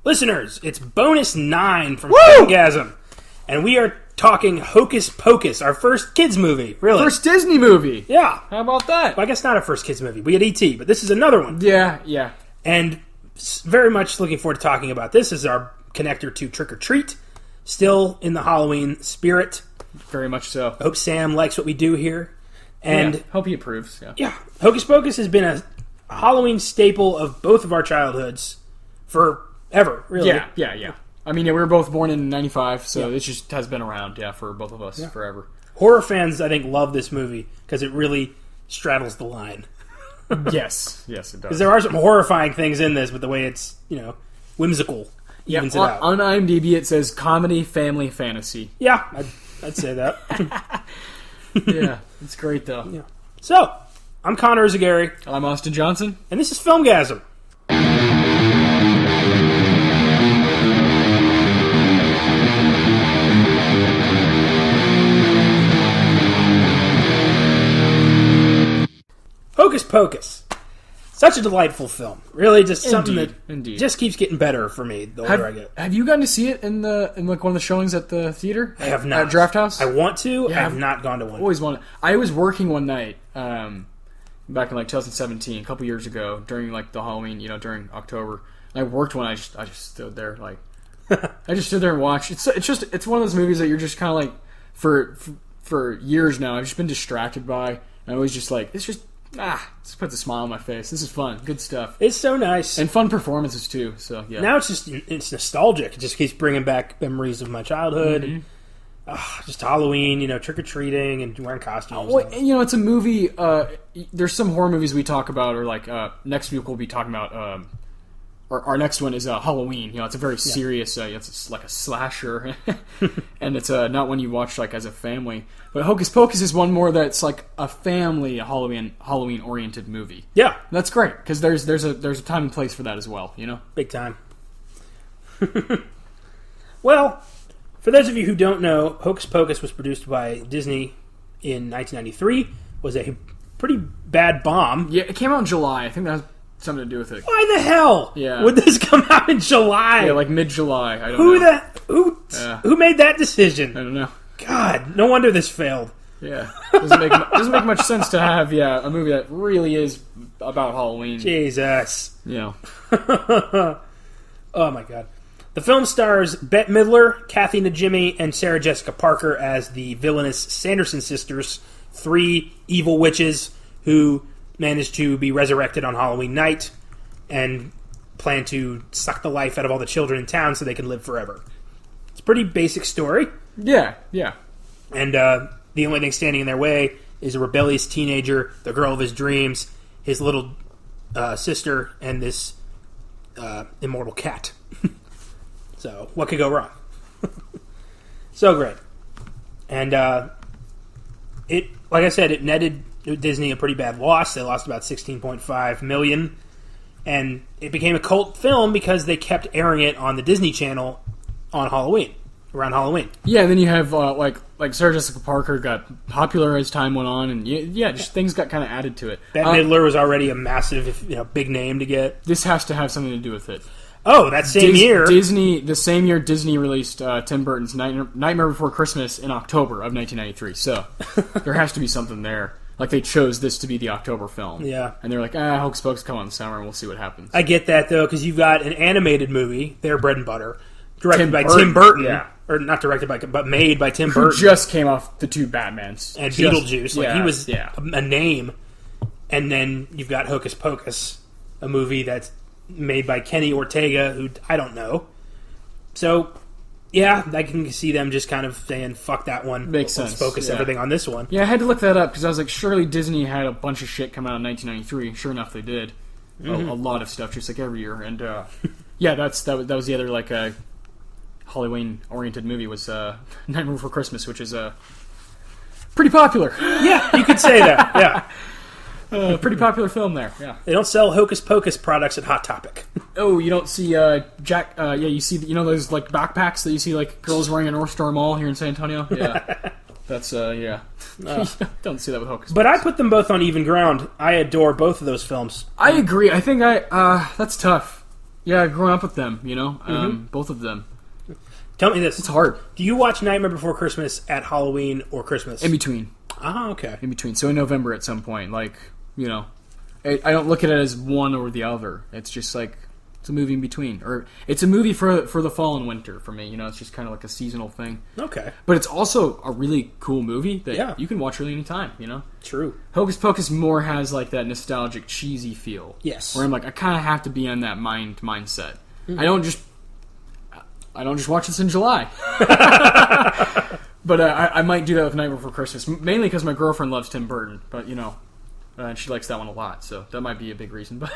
Listeners, it's bonus 9 from Filmgazm, and we are talking Hocus Pocus, our first kids movie, really. First Disney movie. Yeah. How about that? Well, I guess not our first kids movie. We had E.T., but this is another one. Yeah. And very much looking forward to talking about this. This is our connector to Trick or Treat. Still in the Halloween spirit. Very much so. I hope Sam likes what we do here. And hope he approves. Yeah. Hocus Pocus has been a Halloween staple of both of our childhoods forever, really. Yeah. I mean, we were both born in 95, so it just has been around, for both of us forever. Horror fans, I think, love this movie because it really straddles the line. Yes, it does. Because there are some horrifying things in this, but the way it's, whimsical evens it out. On IMDb, it says comedy, family, fantasy. Yeah, I'd say that. Yeah, it's great, though. Yeah. So, I'm Connor Eyzaguirre. I'm Austin Johnson. And this is Filmgazm. Hocus Pocus. Such a delightful film. Really just something that just keeps getting better for me the older I get. Have you gotten to see it in one of the showings at the theater? I have not. At Draft House? I want to. I have not gone to one. Always wanted. I was working one night back in 2017, a couple years ago, during the Halloween, during October. And I worked one. I just stood there I just stood there and watched. It's one of those movies that you're just kind of for years now. I've just been distracted by. And I was just it's just. Just puts a smile on my face. This is fun. Good stuff. It's so nice. And fun performances, too. So yeah. Now it's nostalgic. It just keeps bringing back memories of my childhood. Mm-hmm. And, just Halloween, trick-or-treating and wearing costumes. It's a movie. There's some horror movies we talk about, or next week we'll be talking about. Our next one is Halloween. It's a very serious. It's like a slasher, and it's not one you watch as a family. But Hocus Pocus is one more that's like a family Halloween oriented movie. Yeah, that's great because there's a time and place for that as well. Big time. Well, for those of you who don't know, Hocus Pocus was produced by Disney in 1993. Was a pretty bad bomb. Yeah, it came out in July. I think that has something to do with it. Why the hell would this come out in July? Yeah, mid-July. I don't know. Who made that decision? I don't know. God, no wonder this failed. Yeah, doesn't make much sense to have a movie that really is about Halloween. Jesus. Yeah. Oh my God. The film stars Bette Midler, Kathy Najimy, and Sarah Jessica Parker as the villainous Sanderson sisters, 3 evil witches who manage to be resurrected on Halloween night and plan to suck the life out of all the children in town so they can live forever. It's a pretty basic story. Yeah. And the only thing standing in their way is a rebellious teenager, the girl of his dreams, his little sister, and this immortal cat. So, what could go wrong? So great. And it, like I said, it netted Disney a pretty bad loss. They lost about $16.5 million. And it became a cult film because they kept airing it on the Disney Channel on Halloween. Around Halloween. Yeah, and then you have Sarah Jessica Parker got popular as time went on, and just things got kind of added to it. Bette Midler was already a massive, big name to get. This has to have something to do with it. Oh, that same year, the same year Disney released Tim Burton's Nightmare Before Christmas in October of 1993. So there has to be something there. They chose this to be the October film. Yeah, and they're like, Hocus Pocus come on in the summer, and we'll see what happens. I get that though, because you've got an animated movie, their bread and butter, directed by Tim Burton. Yeah. Or not directed by, but made by Tim Burton. Who just came off the 2 Batmans. And Beetlejuice. He was a name. And then you've got Hocus Pocus, a movie that's made by Kenny Ortega, who I don't know. So, yeah, I can see them just kind of saying, fuck that one. Makes sense. Let's focus everything on this one. Yeah, I had to look that up, because I was like, surely Disney had a bunch of shit come out in 1993. Sure enough, they did. Mm-hmm. A lot of stuff, just every year. And, that was the other, Halloween-oriented movie was Nightmare Before Christmas, which is pretty popular. Yeah, you could say that, yeah. Pretty popular film there, yeah. They don't sell Hocus Pocus products at Hot Topic. Oh, you don't see you see, those, backpacks that you see, girls wearing at North Star Mall here in San Antonio? Yeah. That's, yeah. Don't see that with Hocus Pocus. But I put them both on even ground. I adore both of those films. I agree. I think that's tough. Yeah, growing up with them, both of them. Tell me this. It's hard. Do you watch Nightmare Before Christmas at Halloween or Christmas? In between. Oh, okay. In between. So in November at some point, I don't look at it as one or the other. It's just like, it's a movie in between. Or it's a movie for the fall and winter for me. It's just kind of like a seasonal thing. Okay. But it's also a really cool movie that you can watch really anytime, True. Hocus Pocus more has like that nostalgic, cheesy feel. Yes. Where I'm like, I kind of have to be on that mindset. Mm-hmm. I don't just watch this in July. But I might do that with Nightmare Before Christmas, mainly because my girlfriend loves Tim Burton. But and she likes that one a lot, so that might be a big reason. But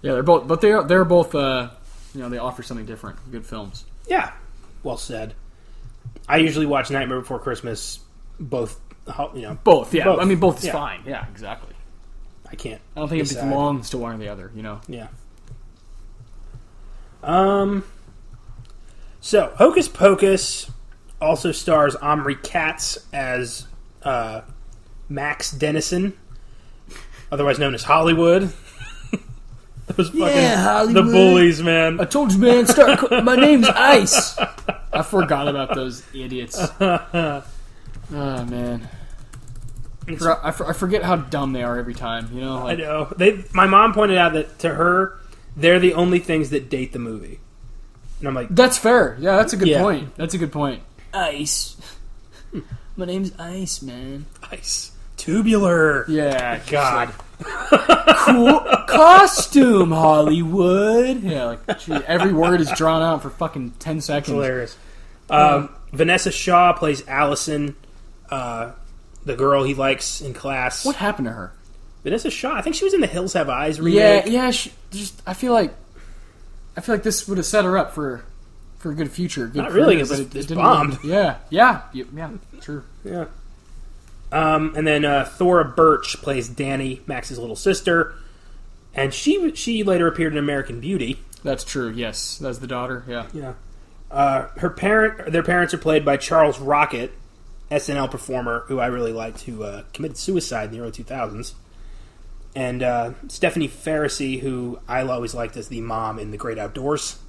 yeah, they're both. But they're both. They offer something different. Good films. Yeah, well said. I usually watch Nightmare Before Christmas. Both. Both. Yeah, both. I mean, both is fine. Yeah, exactly. I can't. I don't think it belongs to one or the other. Yeah. So Hocus Pocus also stars Omri Katz as Max Dennison, otherwise known as Hollywood. Those Hollywood. The bullies, man. I told you, man. My name's Ice. I forgot about those idiots. Oh man. I forget how dumb they are every time. I know. My mom pointed out that to her, they're the only things that date the movie. And I'm like, that's fair. Yeah, that's a good point. That's a good point. Ice. My name's Ice, man. Ice. Tubular. Yeah, God. Cool costume, Hollywood. Yeah, every word is drawn out for fucking 10 seconds. It's hilarious. Vanessa Shaw plays Allison, the girl he likes in class. What happened to her? Vanessa Shaw. I think she was in the Hills Have Eyes remake. Yeah. I feel like this would have set her up for a good future. Good Not really, career, because it's bombed. Yeah, true. Yeah. And then Thora Birch plays Danny, Max's little sister, and she later appeared in American Beauty. That's true. Yes, that's the daughter. Yeah. Yeah. Their parents are played by Charles Rocket, SNL performer who I really liked, who committed suicide in the early 2000s, and Stephanie Faracy, who I always liked as the mom in The Great Outdoors.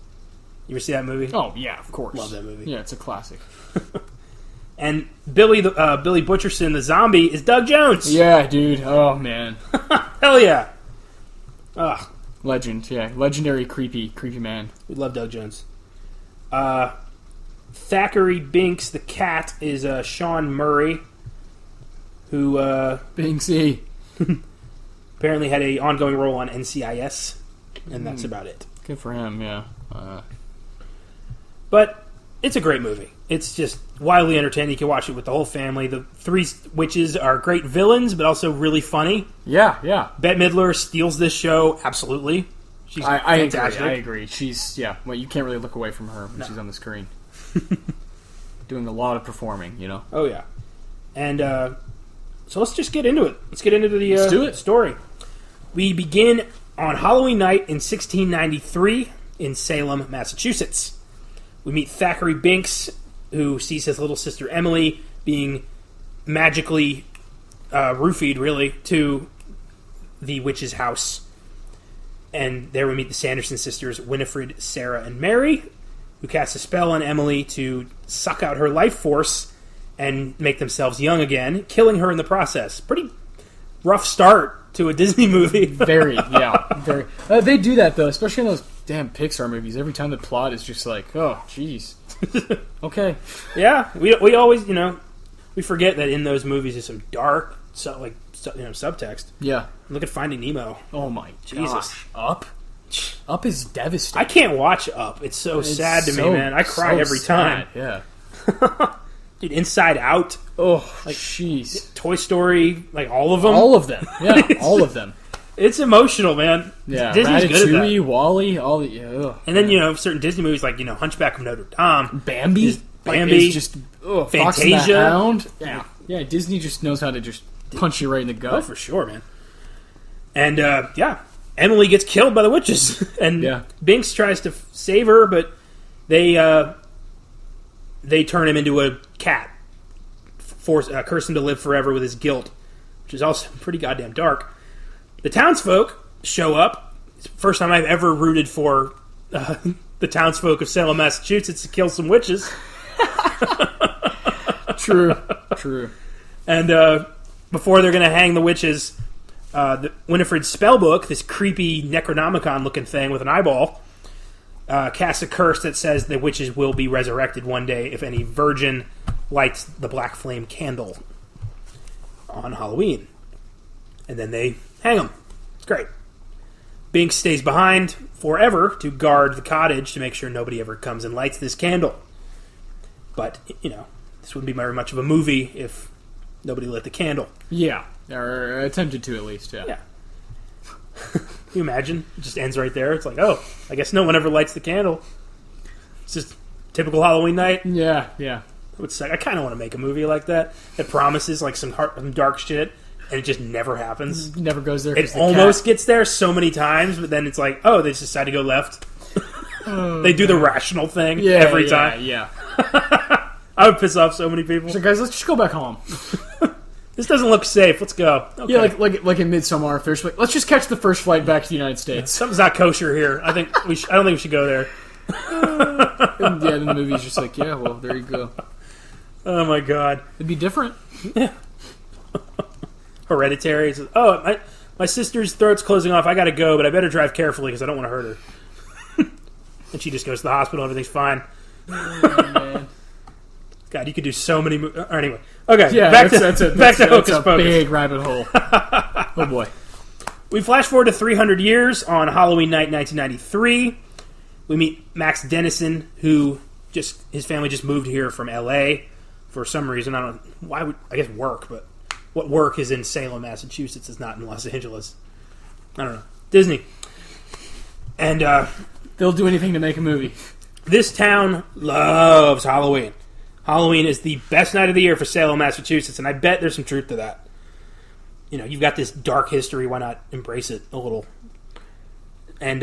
You ever see that movie? Oh yeah, of course. Love that movie. Yeah, it's a classic. And Billy Butcherson, the zombie, is Doug Jones. Yeah, dude. Oh man. Hell yeah. Ugh. Legend. Yeah, legendary creepy man. We love Doug Jones. Thackeray Binks, the cat, is Sean Murray, who Binksy apparently had a ongoing role on NCIS, and that's about it. Good for him. Yeah. But it's a great movie. It's just wildly entertaining. You can watch it with the whole family. The three witches are great villains, but also really funny. Yeah. Bette Midler steals this show, absolutely. She's fantastic. I agree. She's, you can't really look away from her when she's on the screen. Doing a lot of performing, Oh, yeah. And so let's just get into it. Let's get into the story. We begin on Halloween night in 1693 in Salem, Massachusetts. We meet Thackeray Binks, who sees his little sister Emily being magically roofied, really, to the witch's house. And there we meet the Sanderson sisters, Winifred, Sarah, and Mary, who cast a spell on Emily to suck out her life force and make themselves young again, killing her in the process. Pretty rough start to a Disney movie. Very. They do that, though, especially in those damn Pixar movies. Every time the plot is just like, oh, jeez. Okay. Yeah, we always, we forget that in those movies there's some dark, subtext. Yeah. Look at Finding Nemo. Oh my Jesus. Gosh. Up is devastating. I can't watch Up. It's so sad to me, man. I cry every time. Yeah. Dude, Inside Out. Oh, jeez. Toy Story, all of them. All of them. Yeah, all of them. It's emotional, man. Yeah, Disney's good at that. WALL-E, all the... and then, certain Disney movies like, Hunchback of Notre Dame. Bambi. Is just... Fantasia. Fox and the Hound. Yeah. Yeah, Disney just knows how to just punch you right in the gut. Oh, for sure, man. And, Emily gets killed by the witches. And Binks tries to save her, but they turn him into a cat. Curse him to live forever with his guilt, which is also pretty goddamn dark. The townsfolk show up, it's the first time I've ever rooted for the townsfolk of Salem, Massachusetts to kill some witches. True. And before they're going to hang the witches, Winifred's spellbook, this creepy Necronomicon-looking thing with an eyeball, casts a curse that says the witches will be resurrected one day if any virgin lights the black flame candle on Halloween. And then they hang them. It's great. Binks stays behind forever to guard the cottage to make sure nobody ever comes and lights this candle. But, this wouldn't be very much of a movie if nobody lit the candle. Yeah. Or attempted to, at least, yeah. Can you imagine? It just ends right there. It's like, oh, I guess no one ever lights the candle. It's just typical Halloween night. Yeah. I kind of want to make a movie like that. It promises like some dark shit, and it just never happens. It never goes there. It almost gets there so many times, but then it's like, oh, they just decide to go left. They do the rational thing every time. Yeah. I would piss off so many people. So guys, let's just go back home. This doesn't look safe. Let's go. Okay. Yeah, like in Midsommar, there's like, let's just catch the first flight back to the United States. Something's not kosher here. I don't think we should go there. And then the movie's just like, yeah, well, there you go. Oh my god, it'd be different. Yeah. Hereditary. Says, oh, my sister's throat's closing off. I gotta go, but I better drive carefully because I don't want to hurt her. And she just goes to the hospital. Everything's fine. Oh, man. God, you could do so many movies. Anyway, okay. Yeah, back to Hocus Pocus. Big rabbit hole. Oh boy. We flash forward to 300 years on Halloween night, 1993. We meet Max Dennison, who his family just moved here from L.A. for some reason. I don't know why. I guess work, but what work is in Salem, Massachusetts, is not in Los Angeles. I don't know. Disney. And they'll do anything to make a movie. This town loves Halloween. Halloween is the best night of the year for Salem, Massachusetts, and I bet there's some truth to that. You've got this dark history. Why not embrace it a little? And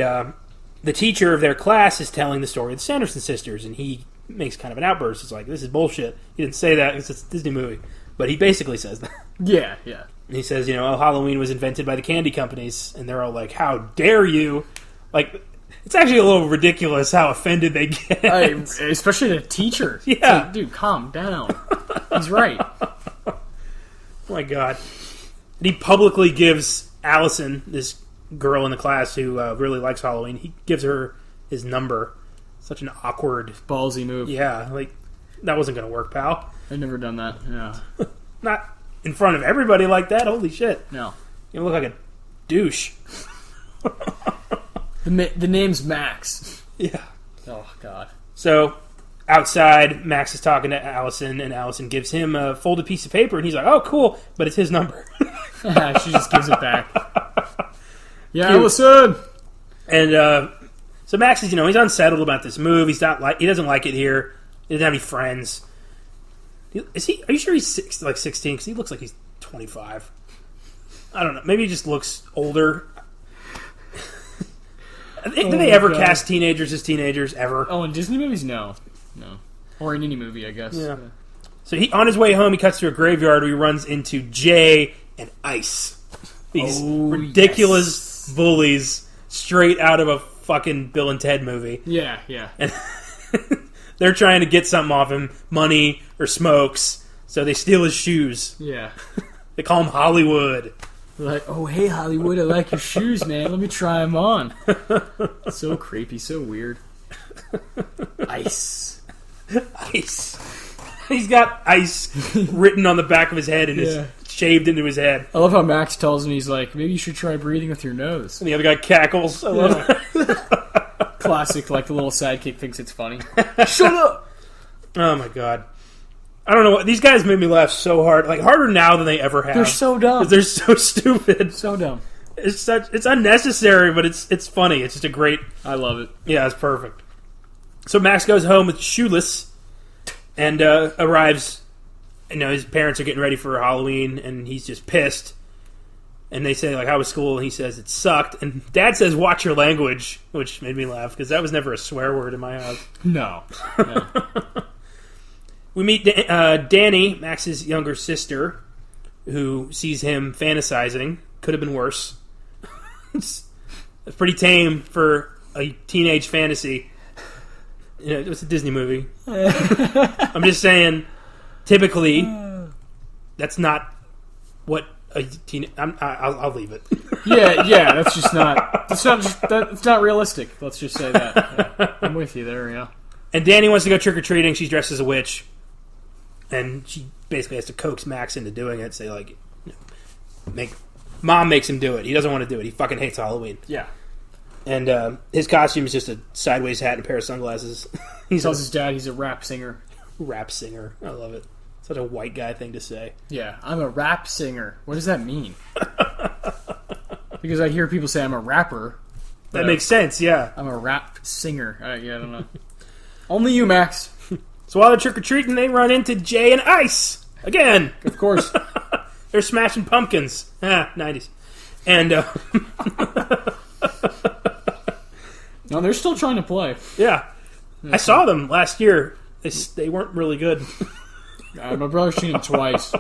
the teacher of their class is telling the story of the Sanderson sisters, and he makes kind of an outburst. It's like, this is bullshit. He didn't say that because it's a Disney movie. But he basically says that. Yeah. And he says, Halloween was invented by the candy companies, and they're all like, how dare you? Like, it's actually a little ridiculous how offended they get. Especially the teacher. Yeah. Like, dude, calm down. He's right. Oh my god. And he publicly gives Allison, this girl in the class who really likes Halloween, he gives her his number. Such an awkward... ballsy move. Yeah, like, that wasn't going to work, pal. I've never done that, yeah. Not in front of everybody like that, holy shit. No. You look like a douche. The name's Max. Yeah. Oh, God. So, outside, Max is talking to Allison, and Allison gives him a folded piece of paper, and he's like, oh, cool, but it's his number. She just gives it back. Yeah, Allison! And, so Max is, he's unsettled about this move. He doesn't like it here. He doesn't have any friends. Are you sure he's 16? Because he looks like he's 25. I don't know. Maybe he just looks older. Did they ever cast teenagers as teenagers, ever? Oh, in Disney movies? No. Or in any movie, I guess. Yeah. So on his way home, he cuts through a graveyard where he runs into Jay and Ice. These ridiculous bullies straight out of a fucking Bill and Ted movie. Yeah. And they're trying to get something off him, money or smokes, so they steal his shoes. Yeah. They call him Hollywood. They're like, oh, hey, Hollywood, I like your shoes, man. Let me try them on. So creepy, so weird. Ice. He's got ice written on the back of his head and is shaved into his head. I love how Max tells him, he's like, maybe you should try breathing with your nose. And the other guy cackles. I love that. Classic, like the little sidekick thinks it's funny. Shut up! Oh my god. I don't know what these guys made me laugh so hard, like harder now than they ever have. They're so dumb. They're so stupid. So dumb. It's unnecessary, but it's funny. It's just a great. I love it. Yeah, it's perfect. So Max goes home with shoeless, and arrives. His parents are getting ready for Halloween, and he's just pissed. And they say, like, how was school? And he says, it sucked. And Dad says, watch your language, which made me laugh, because that was never a swear word in my house. No. We meet Danny, Max's younger sister, who sees him fantasizing. Could have been worse. It's pretty tame for a teenage fantasy. It was a Disney movie. I'm just saying, typically, that's not what a teen. I'll leave it. Yeah. That's just not. It's not realistic. Let's just say that. Yeah, I'm with you there. Yeah. And Danny wants to go trick or treating. She's dressed as a witch, and she basically has to coax Max into doing it. Say like, Mom makes him do it. He doesn't want to do it. He fucking hates Halloween. Yeah. And his costume is just a sideways hat and a pair of sunglasses. He tells his dad he's a rap singer. Rap singer. I love it. Such a white guy thing to say. Yeah, I'm a rap singer. What does that mean? Because I hear people say I'm a rapper. That makes sense, yeah. I'm a rap singer. I don't know. Only you, Max. So while they're trick-or-treating, they run into Jay and Ice. Again. Of course. They're smashing pumpkins. 90s. And, no, they're still trying to play. Yeah. I saw them last year. They weren't really good. My brother's seen them twice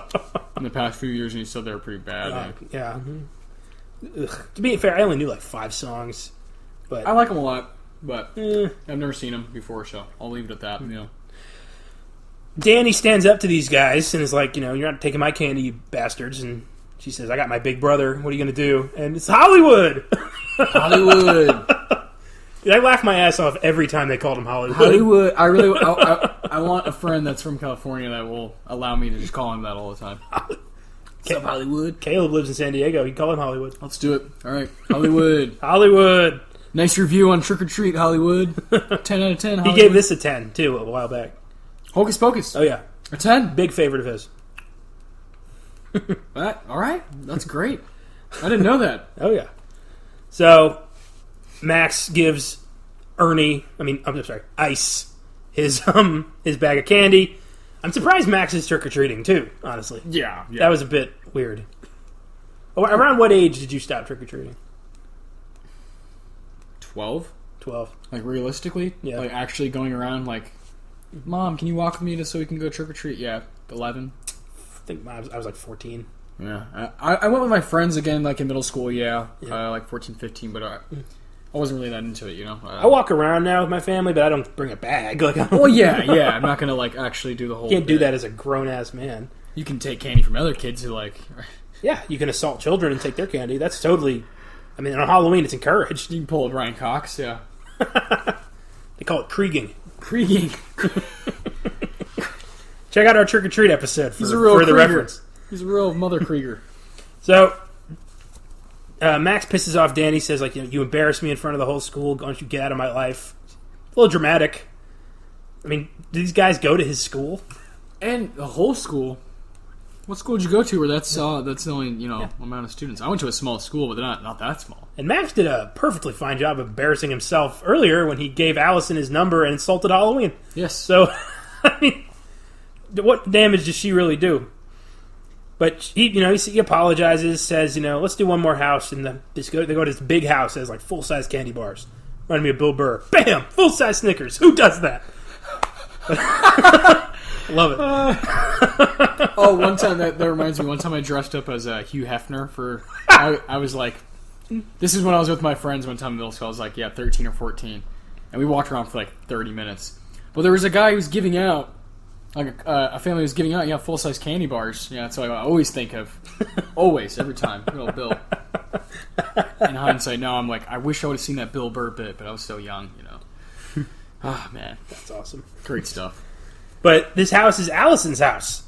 in the past few years, and he said they were pretty bad. Yeah. Ugh. To be fair, I only knew like 5 songs. But I like them a lot, but I've never seen them before, so I'll leave it at that. Danny stands up to these guys and is like, you're not taking my candy, you bastards. And she says, I got my big brother. What are you going to do? And it's Hollywood. Hollywood. Dude, I laugh my ass off every time they called him Hollywood. Hollywood. I want a friend that's from California that will allow me to just call him that all the time. What's up, Hollywood? Caleb lives in San Diego. You can call him Hollywood. Let's do it. All right. Hollywood. Hollywood. Nice review on Trick or Treat, Hollywood. 10 out of 10, Hollywood. He gave this a 10, too, a while back. Hocus Pocus. Oh, yeah. A 10? Big favorite of his. All right. That's great. I didn't know that. Oh, yeah. So, Max gives Ice, his bag of candy. I'm surprised Max is trick-or-treating, too, honestly. Yeah. That was a bit weird. Around what age did you stop trick-or-treating? 12? 12. Like, realistically? Yeah. Like, actually going around, like, Mom, can you walk with me so we can go trick-or-treat? Yeah. 11. I think I was like 14. Yeah. I went with my friends again, like, in middle school, like 14, 15, but I wasn't really that into it, I walk around now with my family, but I don't bring a bag. Well, yeah. I'm not going to, like, actually do the whole Can't do that as a grown-ass man. You can take candy from other kids who, like... Yeah, you can assault children and take their candy. That's totally... on Halloween, it's encouraged. You can pull it Ryan Cox, yeah. They call it Krieging. Check out our Trick or Treat episode for the reference. He's a real Mother Krieger. So, Max pisses off Danny, says, like, you embarrass me in front of the whole school. Why don't you get out of my life? A little dramatic. I mean, do these guys go to his school? And the whole school? What school did you go to where that's the only, amount of students? I went to a small school, but they're not that small. And Max did a perfectly fine job of embarrassing himself earlier when he gave Allison his number and insulted Halloween. Yes. So, what damage does she really do? But he apologizes, says, let's do one more house, and they go to this big house that has like full-size candy bars. Reminded me of Bill Burr. Bam! Full-size Snickers. Who does that? Love it. One time that reminds me. One time I dressed up as Hugh Hefner for. I was like, this is when I was with my friends one time in middle school. I was like, 13 or 14, and we walked around for like 30 minutes. But there was a guy who was giving out, like a family was giving out, full size candy bars. Yeah, that's what I always think of. Always, every time. Good old Bill. In hindsight, now I'm like, I wish I would have seen that Bill Burr bit, but I was so young, Ah, man, that's awesome. Great stuff. But this house is Allison's house.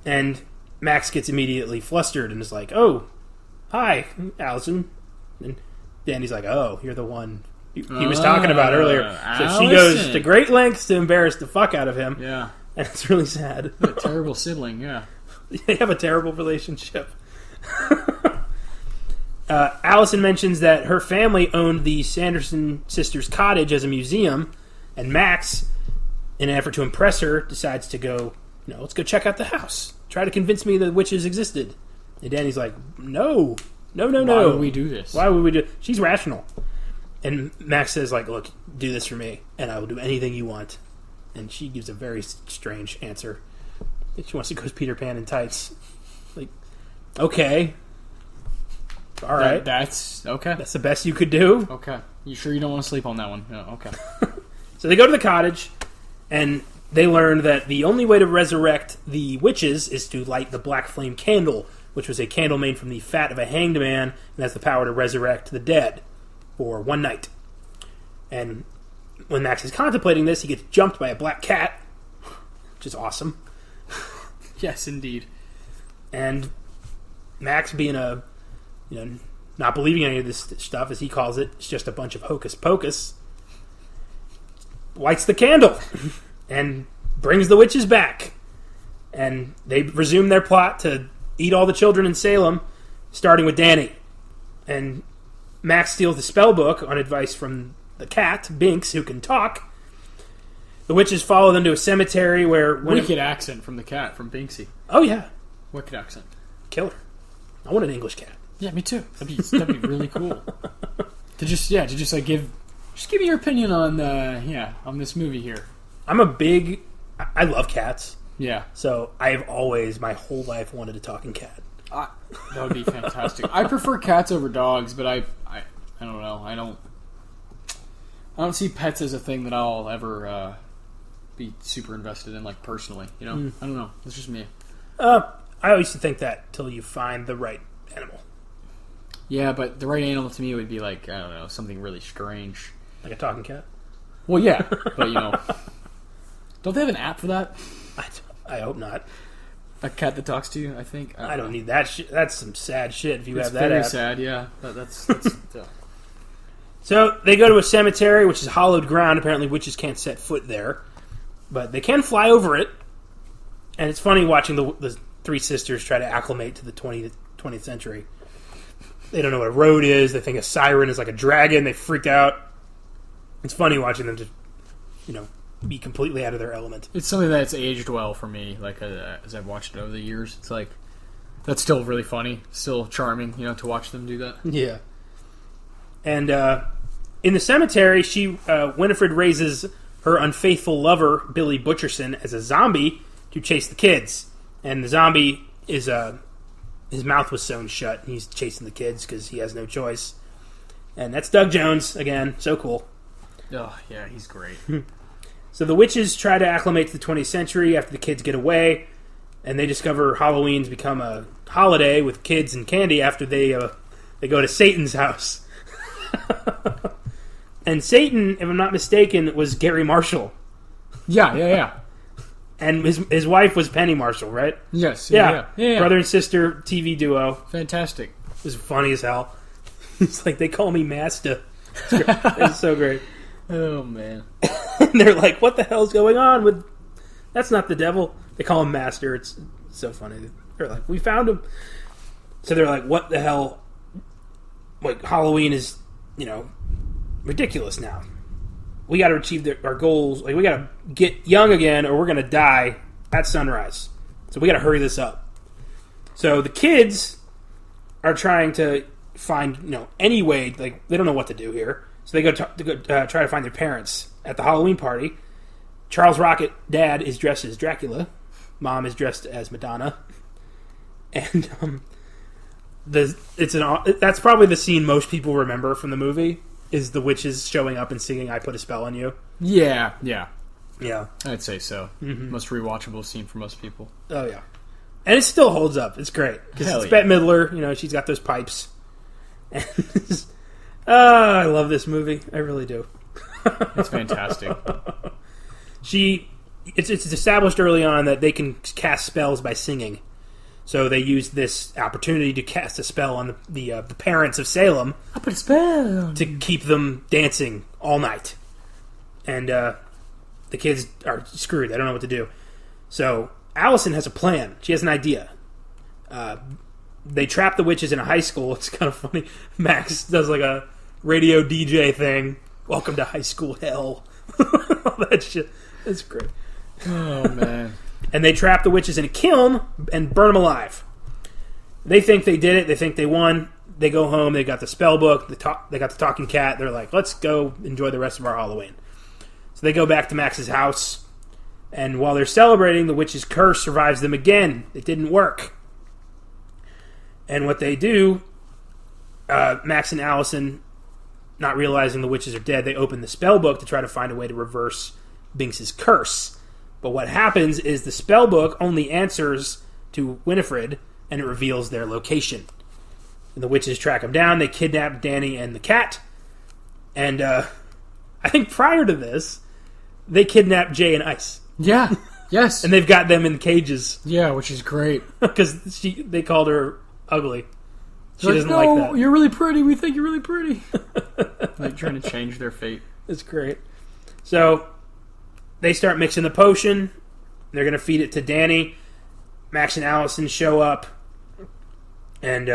And Max gets immediately flustered and is like, oh, hi, Allison. And Danny's like, oh, you're the one he was talking about earlier. So she goes to great lengths to embarrass the fuck out of him. Yeah. And it's really sad. A terrible sibling, yeah. They have a terrible relationship. Allison mentions that her family owned the Sanderson sisters' cottage as a museum, and Max, in an effort to impress her, decides to go, let's go check out the house. Try to convince me that witches existed. And Danny's like, no. Why would we do this? Why would we do it? She's rational. And Max says, like, look, do this for me, and I will do anything you want. And she gives a very strange answer. She wants to go as Peter Pan in tights. Like, okay. All right. That's okay. That's the best you could do. Okay. You sure you don't want to sleep on that one? No, okay. So they go to the cottage, and they learn that the only way to resurrect the witches is to light the black flame candle, which was a candle made from the fat of a hanged man, and has the power to resurrect the dead for one night. And when Max is contemplating this, he gets jumped by a black cat, which is awesome. Yes, indeed. And Max, being not believing any of this stuff, as he calls it, it's just a bunch of hocus pocus, lights the candle and brings the witches back. And they resume their plot to eat all the children in Salem, starting with Danny. And Max steals the spell book on advice from the cat, Binks, who can talk. The witches follow them to a cemetery where... Wicked accent from the cat, from Binksy. Oh, yeah. Wicked accent. Killer. I want an English cat. Yeah, me too. That'd be really cool. To just like give me your opinion on on this movie here. I love cats. Yeah. So I've always, my whole life, wanted a talking cat. That would be fantastic. I prefer cats over dogs, but I don't know. I don't see pets as a thing that I'll ever be super invested in, like, personally. You know, I don't know. It's just me. I always used to think that till you find the right animal. Yeah, but the right animal to me would be like, I don't know, something really strange. Like a talking cat? Well, yeah, but don't they have an app for that? I hope not. A cat that talks to you, I think. I don't need that shit. That's some sad shit if you have that very app. sad, yeah. That's So they go to a cemetery, which is hallowed ground. Apparently witches can't set foot there. But they can fly over it. And it's funny watching the three sisters try to acclimate to the 20th century. They don't know what a road is. They think a siren is like a dragon. They freak out. It's funny watching them just, be completely out of their element. It's something that's aged well for me. Like as I've watched it over the years, it's like that's still really funny, still charming. To watch them do that. Yeah. And in the cemetery, Winifred raises her unfaithful lover Billy Butcherson as a zombie to chase the kids, and the zombie is his mouth was sewn shut, and he's chasing the kids because he has no choice. And that's Doug Jones, again. So cool. Oh, yeah, he's great. So the witches try to acclimate to the 20th century after the kids get away, and they discover Halloween's become a holiday with kids and candy after they go to Satan's house. And Satan, if I'm not mistaken, was Gary Marshall. Yeah. And his wife was Penny Marshall, right? Yes. Yeah. Yeah. Brother and sister TV duo. Fantastic. It was funny as hell. It's like, they call me Master. It's so great. Oh, man. And they're like, what the hell's going on with... That's not the devil. They call him Master. It's so funny. They're like, we found him. So they're like, what the hell? Like, Halloween is, ridiculous now. We got to achieve our goals. Like, we got to get young again, or we're going to die at sunrise. So we got to hurry this up. So the kids are trying to find, any way. Like, they don't know what to do here. So they go try to find their parents at the Halloween party. Charles Rocket, dad, is dressed as Dracula. Mom is dressed as Madonna. And that's probably the scene most people remember from the movie. Is the witches showing up and singing "I Put a Spell on You"? Yeah. I'd say so. Mm-hmm. Most rewatchable scene for most people. Oh yeah, and it still holds up. It's great because it's Bette Midler. She's got those pipes. And I love this movie. I really do. It's fantastic. It's established early on that they can cast spells by singing. So they used this opportunity to cast a spell on the parents of Salem. I put a spell to keep them dancing all night. And the kids are screwed. They don't know what to do. So Allison has a plan. She has an idea. They trap the witches in a high school. It's kind of funny. Max does like a radio DJ thing. Welcome to high school hell. All that shit. It's great. Oh, man. And they trap the witches in a kiln and burn them alive. They think they did it. They think they won. They go home. They got the spell book. They got the talking cat. They're like, let's go enjoy the rest of our Halloween. So they go back to Max's house. And while they're celebrating, the witch's curse survives them again. It didn't work. And what they do Max and Allison, not realizing the witches are dead, they open the spell book to try to find a way to reverse Binks's curse. But what happens is the spell book only answers to Winifred, and it reveals their location. And the witches track them down. They kidnap Danny and the cat. And I think prior to this, they kidnapped Jay and Ice. Yeah. Yes. And they've got them in cages. Yeah, which is great. Because they called her ugly. She like, doesn't no, like that. You're really pretty. We think you're really pretty. Like trying to change their fate. It's great. So they start mixing the potion. They're going to feed it to Danny. Max and Allison show up. And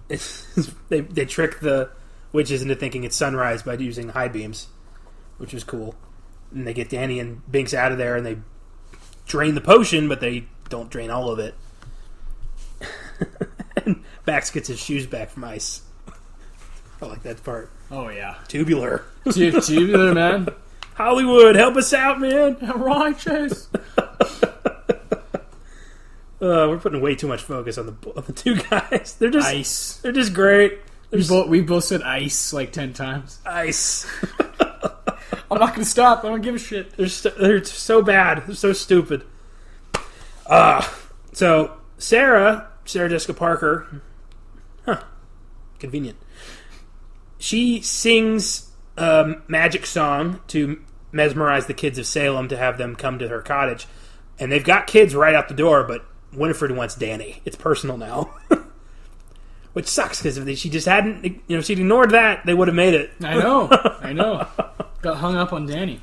they trick the witches into thinking it's sunrise by using high beams, which was cool. And they get Danny and Binks out of there, and they drain the potion, but they don't drain all of it. And Max gets his shoes back from Ice. I like that part. Oh, yeah. Tubular. Tubular, man. Hollywood, help us out, man. Right, Chase. We're putting way too much focus on the two guys. They're just Ice. They're just great. We both said ice like 10 times. Ice. I'm not going to stop. I don't give a shit. They're so bad. They're so stupid. So Sarah Jessica Parker, convenient. She sings a magic song to mesmerize the kids of Salem to have them come to her cottage. And they've got kids right out the door, but Winifred wants Danny. It's personal now. Which sucks, because if she just hadn't, if she'd ignored that, they would have made it. I know. Got hung up on Danny.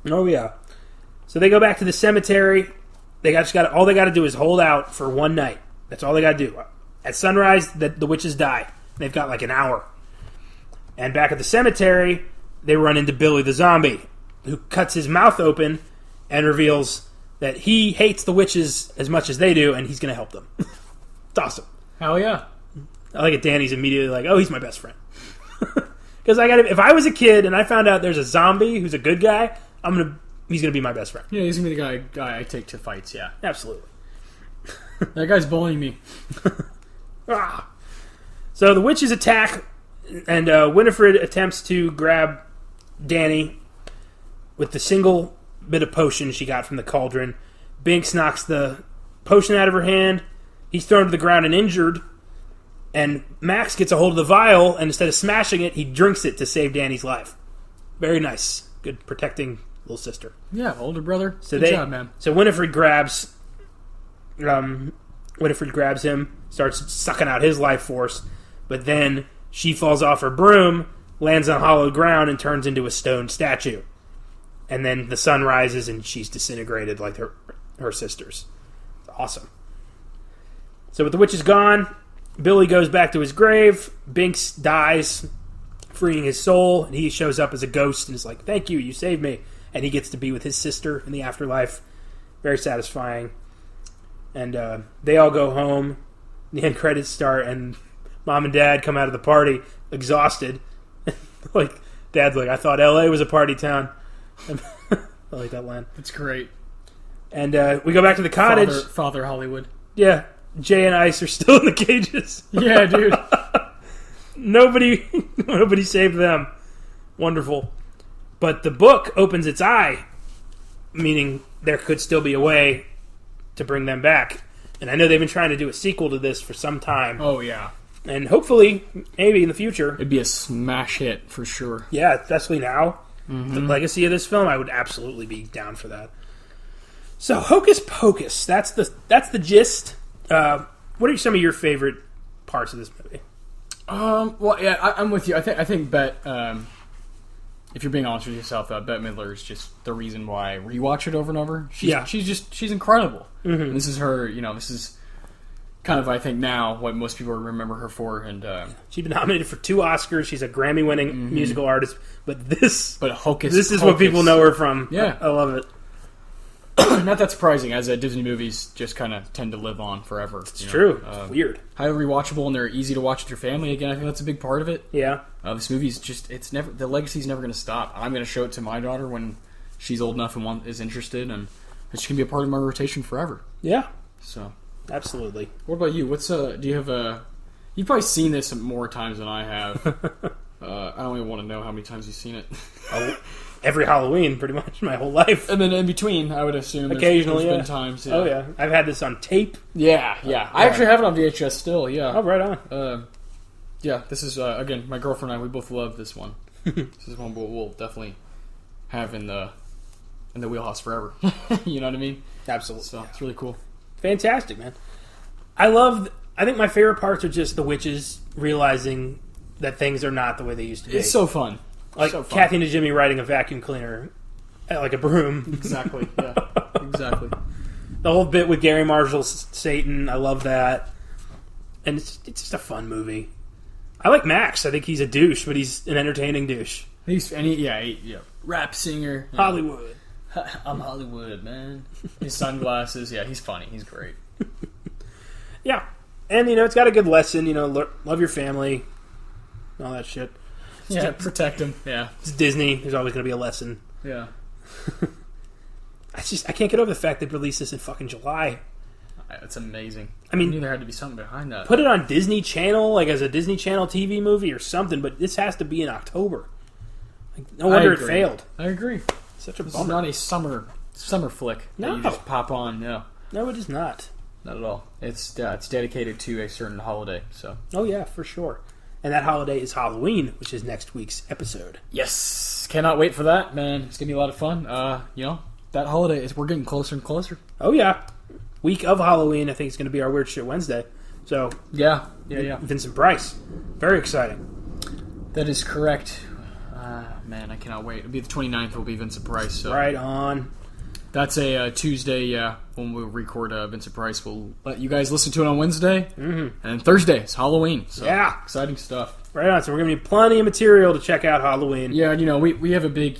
Oh, yeah. So they go back to the cemetery. All they got to do is hold out for one night. That's all they got to do. At sunrise, the witches die. They've got like an hour. And back at the cemetery, they run into Billy the zombie, who cuts his mouth open and reveals that he hates the witches as much as they do, and he's going to help them. It's awesome. Hell yeah. I like it. Danny's immediately like, "Oh, he's my best friend." Because if I was a kid and I found out there's a zombie who's a good guy, he's gonna be my best friend. Yeah, he's gonna be the guy I take to fights. Yeah, absolutely. That guy's bullying me. So the witches attack, and Winifred attempts to grab Danny with the single bit of potion she got from the cauldron. Binks knocks the potion out of her hand. He's thrown to the ground and injured. And Max gets a hold of the vial, and instead of smashing it, he drinks it to save Danny's life. Very nice. Good protecting little sister. Yeah, older brother. Good job, man. So Winifred grabs him, starts sucking out his life force, but then she falls off her broom, lands on hollow ground, and turns into a stone statue. And then the sun rises, and she's disintegrated like her sisters. It's awesome. So with the witches gone, Billy goes back to his grave. Binks dies, freeing his soul, and he shows up as a ghost and is like, "Thank you, you saved me." And he gets to be with his sister in the afterlife. Very satisfying. And they all go home. The end credits start, and Mom and Dad come out of the party exhausted. Like, Dad's like, "I thought L.A. was a party town." I like that line. That's great. And we go back to the cottage. Father Hollywood. Yeah. Jay and Ice are still in the cages. Yeah, dude. Nobody saved them. Wonderful. But the book opens its eye, meaning there could still be a way to bring them back. And I know they've been trying to do a sequel to this for some time. Oh, yeah. And hopefully, maybe in the future. It'd be a smash hit, for sure. Yeah, especially now. Mm-hmm. The legacy of this film, I would absolutely be down for that. So, Hocus Pocus. That's the gist. What are some of your favorite parts of this movie? Well, yeah, I'm with you. I think Bette, if you're being honest with yourself, Bette Midler is just the reason why I rewatch it over and over. She's incredible. Mm-hmm. And this is her, this is kind of, I think, now what most people remember her for. And she's been nominated for 2 Oscars. She's a Grammy-winning musical artist. But Hocus this is what people know her from. Yeah. I love it. Not that surprising, as Disney movies just kind of tend to live on forever. It's true. It's weird. Highly rewatchable, and they're easy to watch with your family. Again, I think that's a big part of it. Yeah. This movie's the legacy's never going to stop. I'm going to show it to my daughter when she's old enough and is interested, and she can be a part of my rotation forever. Yeah. So. Absolutely. What about you? Do you have You've probably seen this more times than I have. I don't even want to know how many times you've seen it. Every Halloween, pretty much, my whole life. And then in between, I would assume occasionally, there's been times. Yeah. Oh, yeah. I've had this on tape. Yeah. I actually have it on VHS still, yeah. Oh, right on. Yeah, this is, again, my girlfriend and I, we both love this one. This is one we'll definitely have in the wheelhouse forever. You know what I mean? Absolutely. So, it's really cool. Fantastic, man. I think my favorite parts are just the witches realizing that things are not the way they used to be. It's so fun. Like so fun. Kathy and Jimmy riding a vacuum cleaner like a broom. Exactly, yeah. Exactly. The whole bit with Gary Marshall's Satan, I love that. And it's just a fun movie. I like Max. I think he's a douche, but he's an entertaining douche. Rap singer. Hollywood. I'm Hollywood, man. His sunglasses, yeah, he's funny. He's great. Yeah. And, it's got a good lesson, love your family, all that shit. Yeah, protect him, yeah. It's Disney. There's always going to be a lesson. Yeah. I can't get over the fact they released this in fucking July. That's amazing. I mean, knew there had to be something behind that. Put it on Disney Channel, like as a Disney Channel TV movie or something, but this has to be in October. No wonder it failed. I agree. Such a This bummer. is not a summer flick that you just pop on, no. No, it is not. Not at all. It's dedicated to a certain holiday, so. Oh, yeah, for sure. And that holiday is Halloween, which is next week's episode. Yes! Cannot wait for that, man. It's going to be a lot of fun. That holiday, we're getting closer and closer. Oh, yeah. Week of Halloween, I think it's going to be our Weird Shit Wednesday. So, yeah. Vincent Price. Very exciting. That is correct. Man, I cannot wait. It'll be the 29th will be Vincent Price. So. Right on. That's a Tuesday, when we'll record Vincent Price. We'll let you guys listen to it on Wednesday. Mm-hmm. And Thursday, it's Halloween. So yeah. Exciting stuff. Right on. So we're going to be plenty of material to check out Halloween. Yeah, we have a big,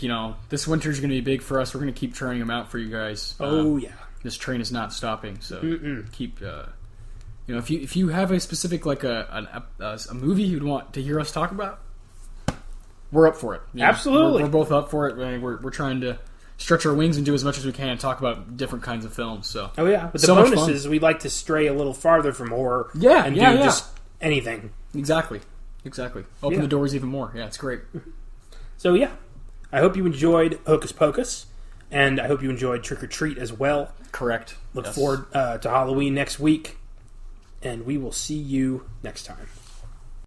this winter's going to be big for us. We're going to keep churning them out for you guys. Oh, yeah. This train is not stopping, so keep, if you have a specific, like a movie you'd want to hear us talk about, we're up for it. Absolutely. We're both up for it. We're trying to stretch our wings and do as much as we can, talk about different kinds of films. So. Oh, yeah. But the bonuses, we like to stray a little farther from horror. Yeah, and do just anything. Exactly. Open the doors even more. Yeah, it's great. So, yeah. I hope you enjoyed Hocus Pocus, and I hope you enjoyed Trick or Treat as well. Correct. Look forward to Halloween next week, and we will see you next time.